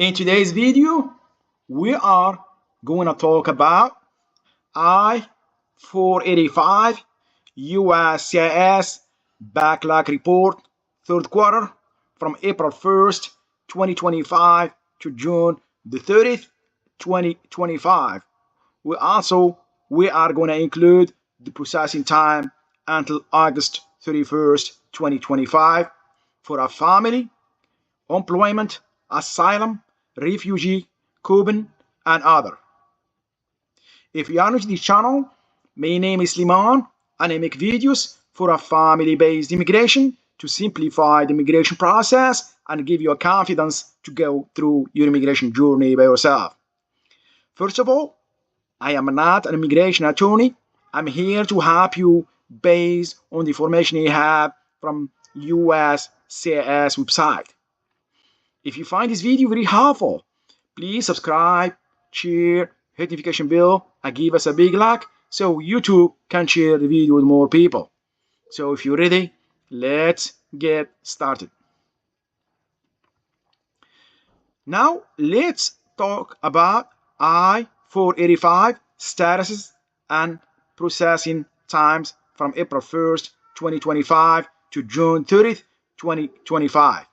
In today's video, we are going to talk about I-485 USCIS Backlog Report third quarter from April 1st, 2025 to June the 30th, 2025. We are going to include the processing time until August 31st, 2025 for a family, employment, asylum, refugee, Cuban, and other. If you are new to this channel, my name is Liman and I make videos for a family-based immigration to simplify the immigration process and give you a confidence to go through your immigration journey by yourself. First of all, I am not an immigration attorney. I'm here to help you based on the information you have from USCIS website. If you find this video very helpful, please subscribe, share, hit notification bell, and give us a big like so YouTube can share the video with more people. So if you're ready, let's get started. Now let's talk about I-485 statuses and processing times from April 1st, 2025 to June 30th, 2025.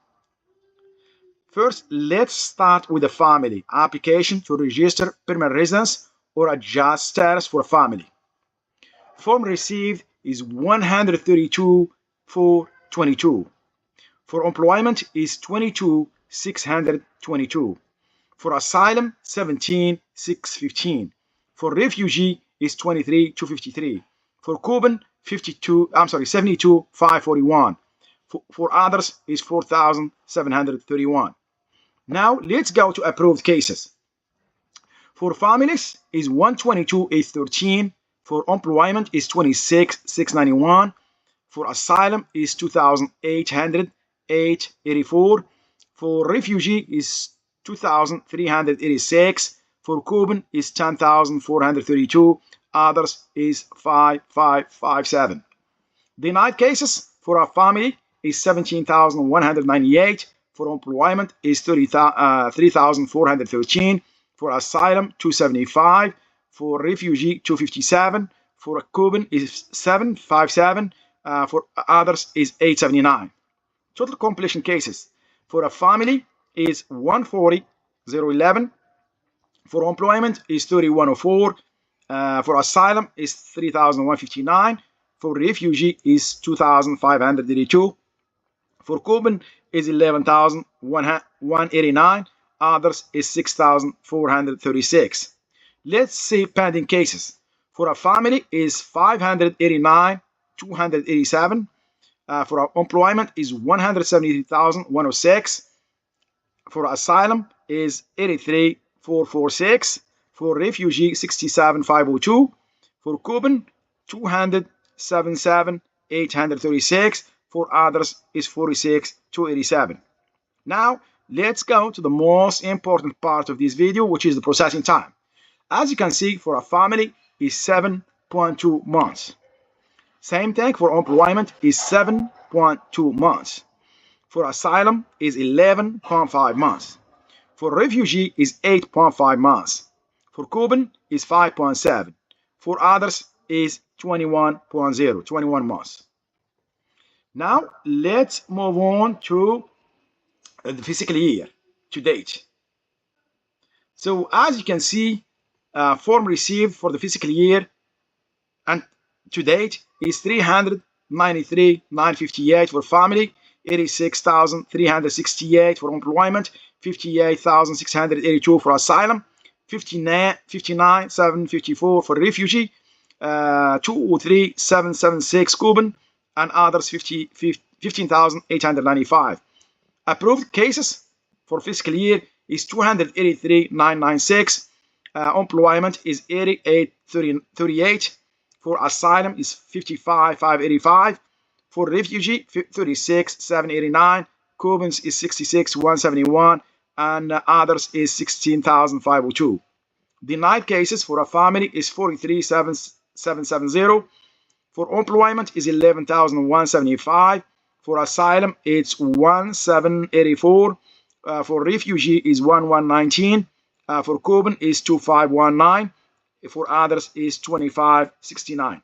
First, let's start with the family application to register permanent residence or adjust status for a family. Form received is 132,422. For employment is 22,622. For asylum, 17,615. For refugee is 23,253. For Cuban, 72,541. For others is 4,731. Now let's go to approved cases. For families is 122,813. For employment is 26,691. For asylum is 2,884. For refugee is 2,386. For Cuban is 10,432. Others is 5,557. Denied cases for a family is 17,198. For employment is 3,413. For asylum, 275. For refugee, 257. For a Cuban is 757. For others is 879. Total completion cases for a family is 140,011. For employment is 3104. For asylum is 3,159. For refugee is 2,582. For Cuban is 11,189. Others is 6,436. Let's see pending cases. For a family is 589,287. For employment is 173,106. For asylum is 83,446. For refugee 67,502. For Cuban 277,836. For others is 46,287. Now let's go to the most important part of this video, which is the processing time. As you can see, for a family is 7.2 months. Same thing for employment is 7.2 months. For asylum is 11.5 months. For refugee is 8.5 months. For Cuban is 5.7. For others is 21 months. Now let's move on to the fiscal year to date. So as you can see, form received for the fiscal year and to date is 393,958 for family, 86,368 for employment, 58,682 for asylum, 59,754 for refugee, 203,776 Cuban, and others 15,895. Approved cases for fiscal year is 283,996. Employment is 88,38. For asylum is 55,585. For refugee 36,789. Cubans is 66,171. And others is 16,502. Denied cases for a family is 43,770. For employment is 11,175. For asylum, it's 1,784. For refugee is 1119. For Cuban is 2519. For others is 2569.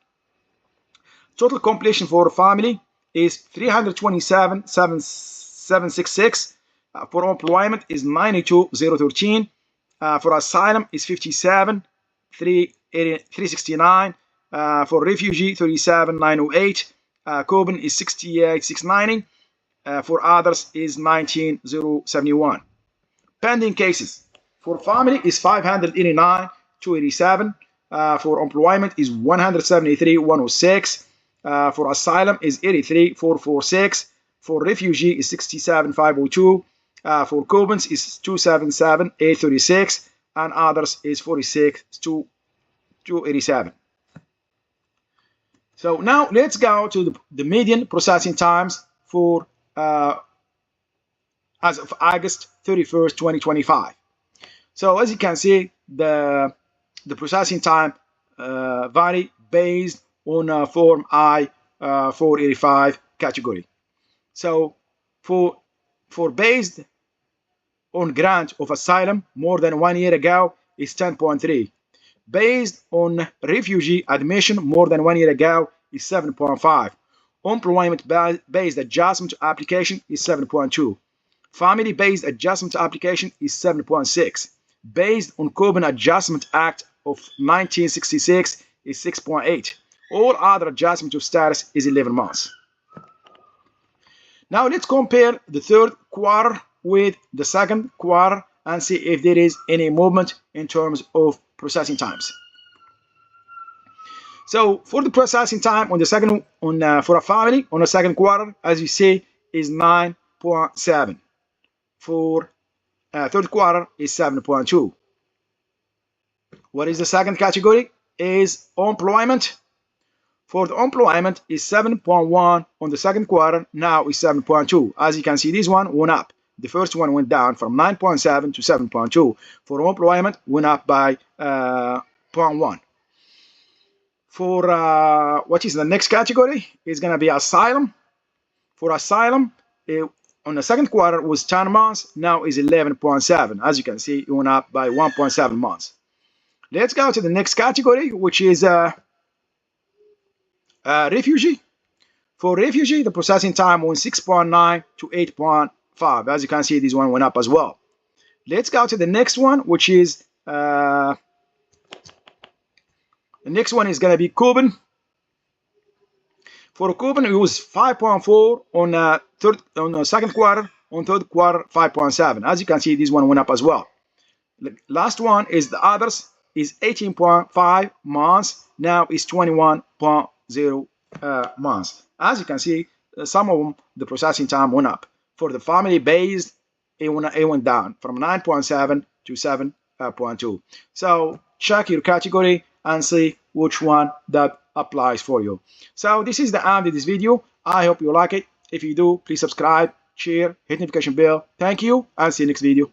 Total completion for family is 327,766. For employment is 92,013. For asylum is 57,369. For refugee 37,908. Cuban is 68,690. For others is 19,071. Pending cases for family is 589,287. For employment is 173,106. For asylum is 83,446. For refugee is 67,502. For Cubans is 277,836. And others is 46,287. So now let's go to the median processing times for as of August 31st, 2025. So as you can see, the processing time vary based on Form I-485 category. So for based on grant of asylum more than 1 year ago is 10.3. Based on refugee admission more than 1 year ago is 7.5. Employment-based adjustment to application is 7.2. Family-based adjustment to application is 7.6. Based on Cuban Adjustment Act of 1966 is 6.8. All other adjustment to status is 11 months. Now let's compare the third quarter with the second quarter and see if there is any movement in terms of processing times. So for the processing time on the second for a family on the second quarter, as you see, is 9.7. For third quarter is 7.2. What is the second category? Is employment. For the employment is 7.1 on the second quarter, now is 7.2. As you can see, this one went up. The first one went down from 9.7 to 7.2. For employment, went up by 0.1. For what is the next category? It's going to be asylum. For asylum, on the second quarter was 10 months, now is 11.7. As you can see, it went up by 1.7 months. Let's go to the next category, which is refugee. For refugee, the processing time went 6.9 to 8.5. As you can see, this one went up as well. Let's go to the next one, which is the next one is going to be Cuban. For Cuban, it was 5.4 on the second quarter. On third quarter, 5.7. As you can see, this one went up as well. The last one is the others, is 18.5 months. Now is 21.0 months. As you can see, some of them, the processing time went up. For the family-based, it went down from 9.7 to 7.2. So check your category and see which one that applies for you. So this is the end of this video. I hope you like it. If you do, please subscribe, share, hit notification bell. Thank you, and see you next video.